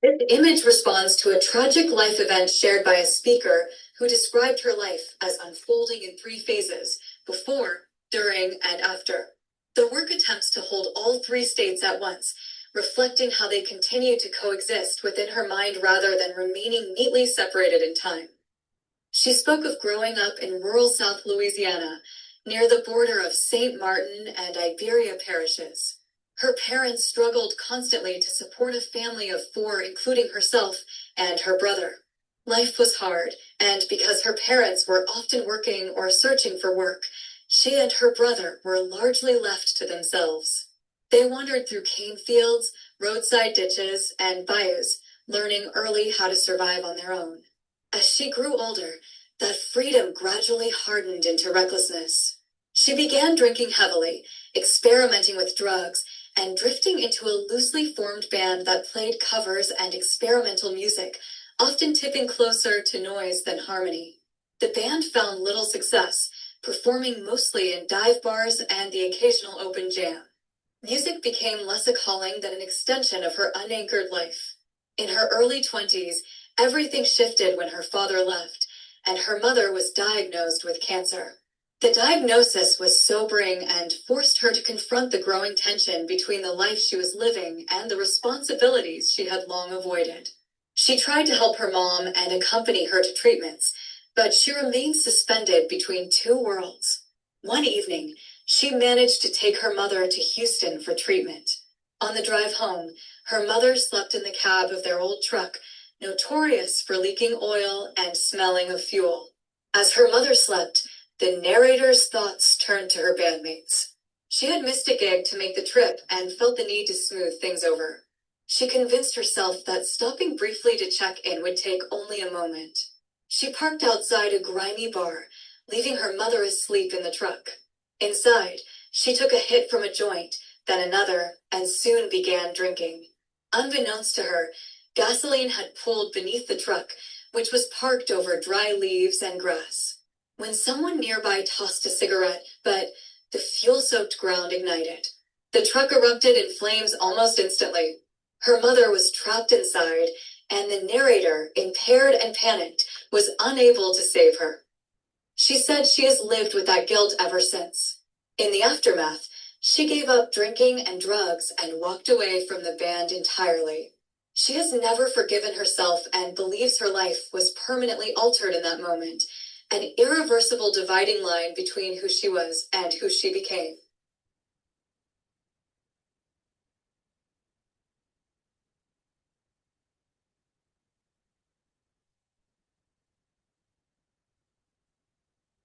This image responds to a tragic life event shared by a speaker who described her life as unfolding in three phases: before, during, and after. The work attempts to hold all three states at once, reflecting how they continue to coexist within her mind rather than remaining neatly separated in time. She spoke of growing up in rural South Louisiana, near the border of St. Martin and Iberia parishes. Her parents struggled constantly to support a family of four, including herself and her brother. Life was hard, and because her parents were often working or searching for work, she and her brother were largely left to themselves. They wandered through cane fields, roadside ditches, and bayous, learning early how to survive on their own. As she grew older, that freedom gradually hardened into recklessness. She began drinking heavily, experimenting with drugs, and drifting into a loosely formed band that played covers and experimental music, often tipping closer to noise than harmony. The band found little success, performing mostly in dive bars and the occasional open jam. Music became less a calling than an extension of her unanchored life. In her early 20s, everything shifted when her father left, and her mother was diagnosed with cancer. The diagnosis was sobering and forced her to confront the growing tension between the life she was living and the responsibilities she had long avoided. She tried to help her mom and accompany her to treatments, but she remained suspended between two worlds. One evening, she managed to take her mother to Houston for treatment. On the drive home, her mother slept in the cab of their old truck, notorious for leaking oil and smelling of fuel. As her mother slept, the narrator's thoughts turned to her bandmates. She had missed a gig to make the trip and felt the need to smooth things over. She convinced herself that stopping briefly to check in would take only a moment. She parked outside a grimy bar, leaving her mother asleep in the truck. Inside, she took a hit from a joint, then another, and soon began drinking. Unbeknownst to her, gasoline had pooled beneath the truck, which was parked over dry leaves and grass. When someone nearby tossed a cigarette, but the fuel-soaked ground ignited. The truck erupted in flames almost instantly. Her mother was trapped inside, and the narrator, impaired and panicked, was unable to save her. She said she has lived with that guilt ever since. In the aftermath, she gave up drinking and drugs and walked away from the band entirely. She has never forgiven herself and believes her life was permanently altered in that moment, an irreversible dividing line between who she was and who she became.